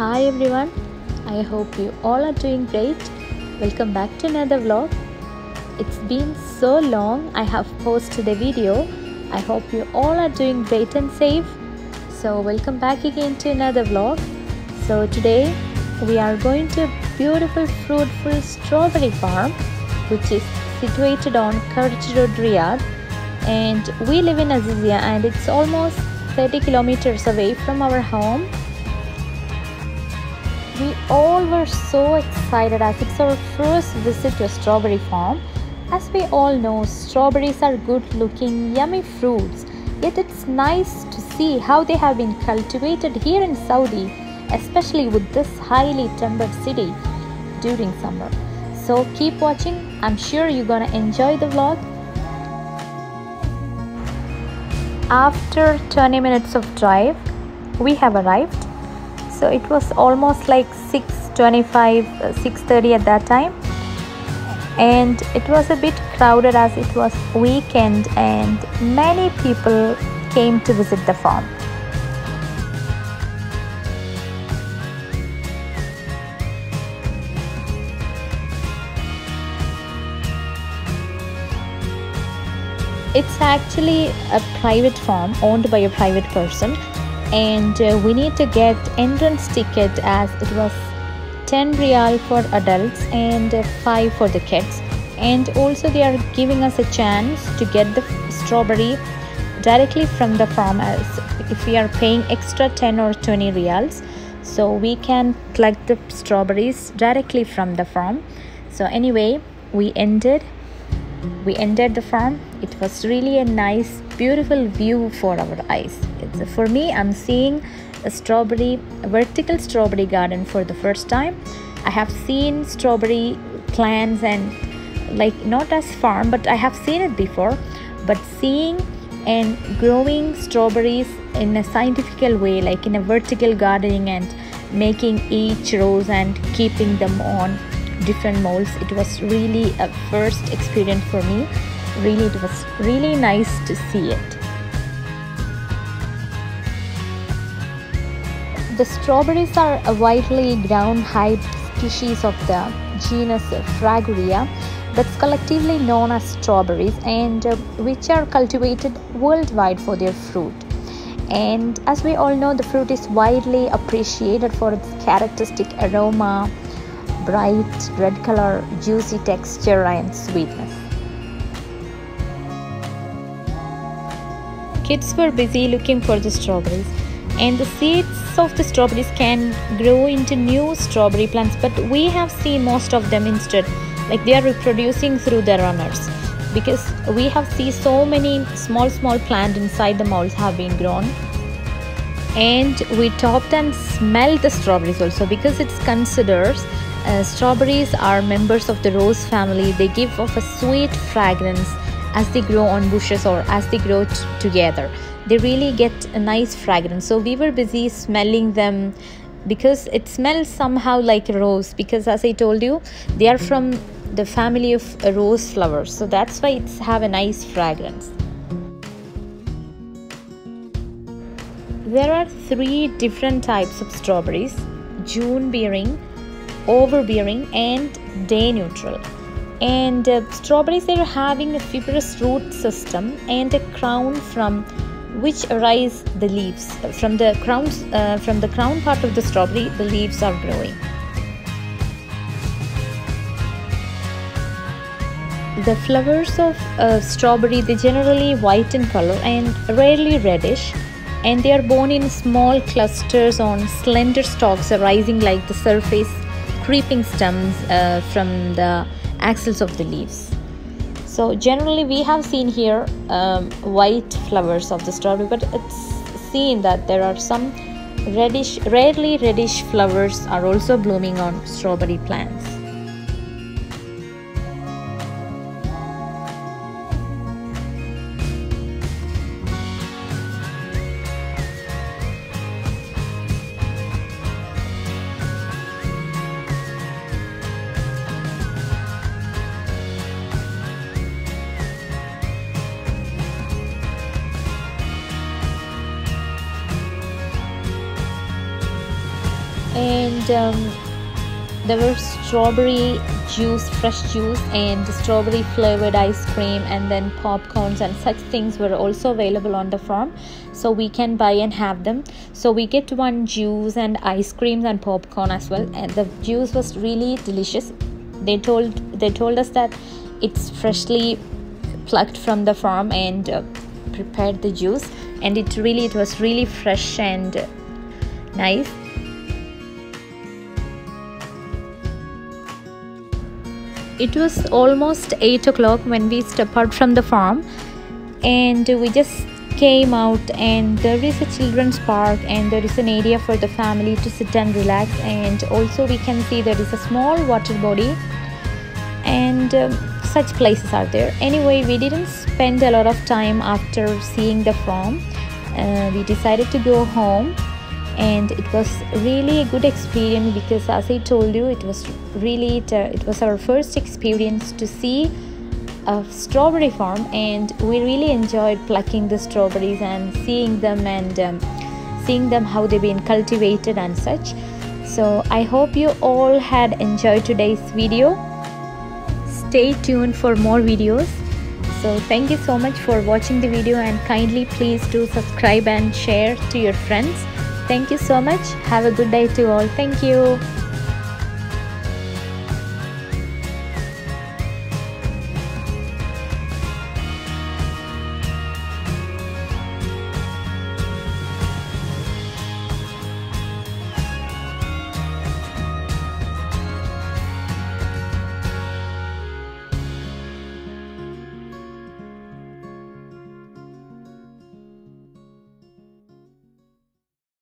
Hi everyone, I hope you all are doing great. Welcome back to another vlog. It's been so long I have posted a video. I hope you all are doing great and safe. So welcome back again to another vlog. So today we are going to a beautiful fruitful strawberry farm which is situated on Karch Road, Riyadh, and we live in Azizia and it's almost 30 kilometers away from our home. We all were so excited as it's our first visit to a strawberry farm. As we all know, strawberries are good looking, yummy fruits, yet it's nice to see how they have been cultivated here in Saudi, especially with this highly tempered city during summer. So keep watching, I'm sure you're gonna enjoy the vlog. After 20 minutes of drive, we have arrived. So it was almost like 6:25, 6:30 at that time, and it was a bit crowded as it was weekend and many people came to visit the farm. It's actually a private farm owned by a private person, and we need to get entrance ticket as it was 10 riyal for adults and 5 for the kids, and also they are giving us a chance to get the strawberry directly from the farm as if we are paying extra 10 or 20 riyals, so we can collect the strawberries directly from the farm. So anyway, we entered the farm. It was really a nice beautiful view for our eyes. For me, I'm seeing a vertical strawberry garden for the first time. I have seen strawberry plants and like not as farm, but I have seen it before. But seeing and growing strawberries in a scientific way, like in a vertical gardening and making each rows and keeping them on different molds, it was really a first experience for me. Really, it was really nice to see it. The strawberries are a widely grown hybrid species of the genus Fragoria that's collectively known as strawberries, and which are cultivated worldwide for their fruit. And as we all know, the fruit is widely appreciated for its characteristic aroma, bright red color, juicy texture and sweetness. Kids were busy looking for the strawberries, and the seeds of the strawberries can grow into new strawberry plants, but we have seen most of them instead like they are reproducing through the runners, because we have seen so many small plants inside the molds have been grown. And we topped and smelled the strawberries also, because it's considered strawberries are members of the rose family. They give off a sweet fragrance as they grow on bushes or as they grow together. They really get a nice fragrance. So we were busy smelling them because it smells somehow like a rose, because as I told you, they are from the family of rose flowers, so that's why it's have a nice fragrance. There are 3 different types of strawberries: June bearing, overbearing and day neutral. And strawberries are having a fibrous root system and a crown from which arise the leaves. From the crown part of the strawberry, the leaves are growing. The flowers of strawberry, they generally white in color and rarely reddish, and they are borne in small clusters on slender stalks arising like the surface creeping stems from the axils of the leaves. So generally we have seen here white flowers of the strawberry, but it's seen that there are some rarely reddish flowers are also blooming on strawberry plants. and there was strawberry juice, fresh juice, and strawberry flavored ice cream, and then popcorns and such things were also available on the farm, so we can buy and have them. So we get one juice and ice creams and popcorn as well, and the juice was really delicious. They told us that it's freshly plucked from the farm and prepared the juice, and it was really fresh and nice. It was almost 8 o'clock when we stepped out from the farm, and we just came out, and there is a children's park, and there is an area for the family to sit and relax, and also we can see there is a small water body, and such places are there. Anyway, we didn't spend a lot of time after seeing the farm. We decided to go home, and it was really a good experience because, as I told you, it was our first experience to see a strawberry farm, and we really enjoyed plucking the strawberries and seeing them, and seeing them how they've been cultivated and such. So I hope you all had enjoyed today's video. Stay tuned for more videos. So thank you so much for watching the video, and kindly please do subscribe and share to your friends. Thank you so much. Have a good day to all. Thank you.